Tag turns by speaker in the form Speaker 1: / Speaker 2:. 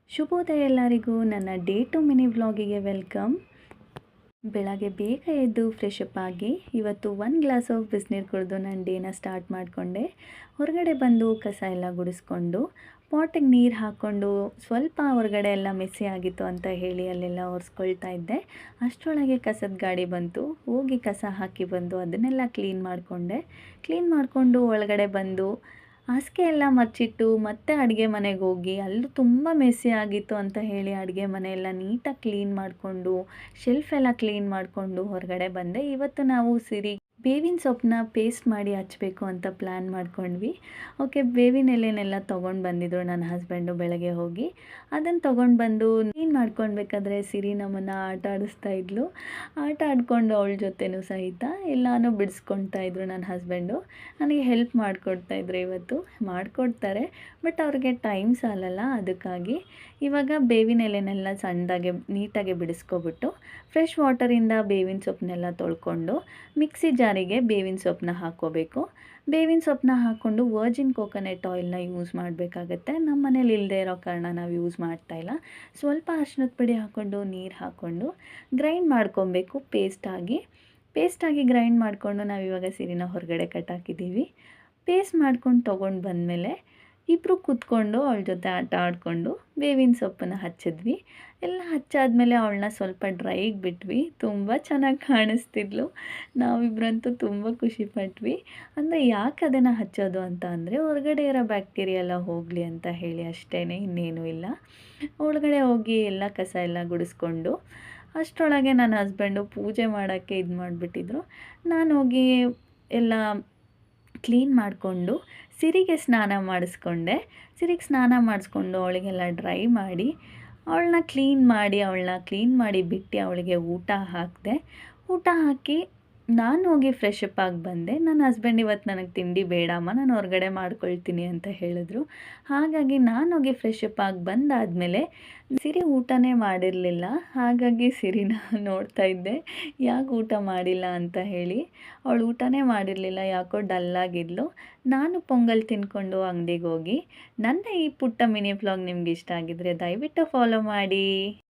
Speaker 1: ಶುಭೋದಯ ಎಲ್ಲರಿಗೂ. ನನ್ನ ಡೇ ಟು ಮಿನಿ ವ್ಲಾಗಿಗೆ ವೆಲ್ಕಮ್. ಬೆಳಗ್ಗೆ ಬೇಗ ಎದ್ದು ಫ್ರೆಶ್ ಅಪ್ ಆಗಿ ಇವತ್ತು 1 ಗ್ಲಾಸ್ ಆಫ್ ಬಿಸಿನೀರು ಕುಡಿದು ನಾನು ಡೇನ ಸ್ಟಾರ್ಟ್ ಮಾಡಿಕೊಂಡೆ. ಹೊರಗಡೆ ಬಂದು ಕಸ ಎಲ್ಲ ಗುಡಿಸ್ಕೊಂಡು ಪಾಟಿಗೆ ನೀರು ಹಾಕ್ಕೊಂಡು ಸ್ವಲ್ಪ ಹೊರಗಡೆ ಎಲ್ಲ ಮೆಸ್ಸಿ ಆಗಿತ್ತು ಅಂತ ಹೇಳಿ ಅಲ್ಲೆಲ್ಲ ಒರೆಸ್ಕೊಳ್ತಾ ಇದ್ದೆ. ಅಷ್ಟರೊಳಗೆ ಕಸದ ಗಾಡಿ ಬಂತು. ಹೋಗಿ ಕಸ ಹಾಕಿ ಬಂದು ಅದನ್ನೆಲ್ಲ ಕ್ಲೀನ್ ಮಾಡಿಕೊಂಡು ಒಳಗಡೆ ಬಂದು ಹಾಸಿಗೆ ಎಲ್ಲ ಮಚ್ಚಿಟ್ಟು ಮತ್ತೆ ಅಡುಗೆ ಮನೆಗೆ ಹೋಗಿ ಅಲ್ಲೂ ತುಂಬ ಮೆಸ್ಸಿ ಆಗಿತ್ತು ಅಂತ ಹೇಳಿ ಅಡುಗೆ ಮನೆ ಎಲ್ಲ ನೀಟಾಗಿ ಕ್ಲೀನ್ ಮಾಡಿಕೊಂಡು ಶೆಲ್ಫ್ ಎಲ್ಲ ಕ್ಲೀನ್ ಮಾಡಿಕೊಂಡು ಹೊರಗಡೆ ಬಂದೆ. ಇವತ್ತು ನಾವು ಬೇವಿನ ಸೊಪ್ಪನ್ನ ಪೇಸ್ಟ್ ಮಾಡಿ ಹಚ್ಚಬೇಕು ಅಂತ ಪ್ಲ್ಯಾನ್ ಮಾಡ್ಕೊಂಡ್ವಿ. ಓಕೆ, ಬೇವಿನ ಎಲೆನೆಲ್ಲ ತೊಗೊಂಡು ಬಂದಿದ್ರು ನನ್ನ ಹಸ್ಬೆಂಡು ಬೆಳಗ್ಗೆ ಹೋಗಿ. ಅದನ್ನು ತೊಗೊಂಡು ಬಂದು ಕ್ಲೀನ್ ಮಾಡ್ಕೊಳ್ಬೇಕಾದ್ರೆ ಸಿರಿ ನಮ್ಮನ್ನು ಆಟ ಆಡಿಸ್ತಾ ಇದ್ಲು. ಆಟ ಆಡಿಕೊಂಡು ಅವಳ ಜೊತೆನೂ ಸಹಿತ ಎಲ್ಲನೂ ಬಿಡಿಸ್ಕೊಳ್ತಾ ಇದ್ರು ನನ್ನ ಹಸ್ಬೆಂಡು. ನನಗೆ ಹೆಲ್ಪ್ ಮಾಡಿಕೊಡ್ತಾಯಿದ್ರು. ಇವತ್ತು ಮಾಡಿಕೊಡ್ತಾರೆ, ಬಟ್ ಅವ್ರಿಗೆ ಟೈಮ್ ಸಾಲಲ್ಲ. ಅದಕ್ಕಾಗಿ ಇವಾಗ ಬೇವಿನ ಎಲೆನೆಲ್ಲ ಸಣ್ಣದಾಗೆ ನೀಟಾಗಿ ಬಿಡಿಸ್ಕೊಬಿಟ್ಟು ಫ್ರೆಶ್ ವಾಟರಿಂದ ಬೇವಿನ ಸೊಪ್ಪನ್ನೆಲ್ಲ ತೊಳ್ಕೊಂಡು ಮಿಕ್ಸಿ ಜಾರಿಗೆ ಬೇವಿನ ಸೊಪ್ಪನ್ನ ಹಾಕ್ಕೋಬೇಕು. ಬೇವಿನ ಸೊಪ್ಪನ್ನ ಹಾಕ್ಕೊಂಡು ವರ್ಜಿನ್ ಕೋಕೋನಟ್ ಆಯಿಲ್ನ ಯೂಸ್ ಮಾಡಬೇಕಾಗತ್ತೆ. ನಮ್ಮ ಮನೇಲಿ ಇಲ್ಲದೆ ಇರೋ ಕಾರಣ ನಾವು ಯೂಸ್ ಮಾಡ್ತಾಯಿಲ್ಲ. ಸ್ವಲ್ಪ ಅರಿಶಿನದ ಪುಡಿ ಹಾಕ್ಕೊಂಡು ನೀರು ಹಾಕ್ಕೊಂಡು ಗ್ರೈಂಡ್ ಮಾಡ್ಕೊಬೇಕು ಪೇಸ್ಟಾಗಿ ಗ್ರೈಂಡ್ ಮಾಡಿಕೊಂಡು ನಾವಿವಾಗ ಸಿರಿನ ಹೊರಗಡೆ ಕಟ್ಟಾಕಿದ್ದೀವಿ. ಪೇಸ್ಟ್ ಮಾಡ್ಕೊಂಡು ತೊಗೊಂಡು ಬಂದಮೇಲೆ ಇಬ್ಬರು ಕೂತ್ಕೊಂಡು ಅವಳ ಜೊತೆ ಆಟ ಆಡಿಕೊಂಡು ಬೇವಿನ ಸೊಪ್ಪನ್ನು ಹಚ್ಚಿದ್ವಿ. ಎಲ್ಲ ಹಚ್ಚಾದ್ಮೇಲೆ ಅವಳನ್ನ ಸ್ವಲ್ಪ ಡ್ರೈಗೆ ಬಿಟ್ವಿ. ತುಂಬ ಚೆನ್ನಾಗಿ ಕಾಣಿಸ್ತಿದ್ಲು. ನಾವಿಬ್ಬರಂತೂ ತುಂಬ ಖುಷಿಪಟ್ವಿ. ಅಂದರೆ ಯಾಕೆ ಅದನ್ನು ಹಚ್ಚೋದು ಅಂತ ಅಂದರೆ ಹೊರಗಡೆ ಇರೋ ಬ್ಯಾಕ್ಟೀರಿಯಾ ಎಲ್ಲ ಹೋಗಲಿ ಅಂತ ಹೇಳಿ ಅಷ್ಟೇ, ಇನ್ನೇನೂ ಇಲ್ಲ. ಒಳಗಡೆ ಹೋಗಿ ಎಲ್ಲ ಕಸ ಎಲ್ಲ ಗುಡಿಸ್ಕೊಂಡು ಅಷ್ಟರೊಳಗೆ ನನ್ನ ಹಸ್ಬೆಂಡು ಪೂಜೆ ಮಾಡೋಕ್ಕೆ ಇದು ಮಾಡಿಬಿಟ್ಟಿದ್ರು. ನಾನು ಹೋಗಿ ಎಲ್ಲ ಕ್ಲೀನ್ ಮಾಡಿಕೊಂಡು ಸಿರಿಗೆ ಸ್ನಾನ ಮಾಡಿಸ್ಕೊಂಡು ಅವಳಿಗೆಲ್ಲ ಡ್ರೈ ಮಾಡಿ ಅವಳನ್ನ ಕ್ಲೀನ್ ಮಾಡಿ ಬಿಟ್ಟು ಅವಳಿಗೆ ಊಟ ಹಾಕಿ ನಾನು ಹೋಗಿ ಫ್ರೆಶ್ ಅಪ್ ಆಗಿ ಬಂದೆ. ನನ್ನ ಹಸ್ಬೆಂಡ್ ಇವತ್ತು ನನಗೆ ತಿಂಡಿ ಬೇಡಮ್ಮ, ನಾನು ಹೊರಗಡೆ ಮಾಡ್ಕೊಳ್ತೀನಿ ಅಂತ ಹೇಳಿದ್ರು. ಹಾಗಾಗಿ ನಾನು ಹೋಗಿ ಫ್ರೆಶ್ ಅಪ್ ಆಗಿ ಬಂದಾದಮೇಲೆ ಸಿರಿ ಊಟನೇ ಮಾಡಿರಲಿಲ್ಲ. ಹಾಗಾಗಿ ಸಿರಿನ ನೋಡ್ತಾ ಇದ್ದೆ, ಯಾಕೆ ಊಟ ಮಾಡಿಲ್ಲ ಅಂತ ಹೇಳಿ. ಅವಳು ಊಟನೇ ಮಾಡಿರಲಿಲ್ಲ, ಯಾಕೋ ಡಲ್ಲಾಗಿದ್ಲು. ನಾನು ಪೊಂಗಲ್ ತಿಂದ್ಕೊಂಡು ಅಂಗಡಿಗೆ ಹೋಗಿ. ನನ್ನ ಈ ಪುಟ್ಟ ಮಿನಿ ವ್ಲಾಗ್ ನಿಮ್ಗೆ ಇಷ್ಟ ಆಗಿದ್ರೆ ದಯವಿಟ್ಟು ಫಾಲೋ ಮಾಡಿ.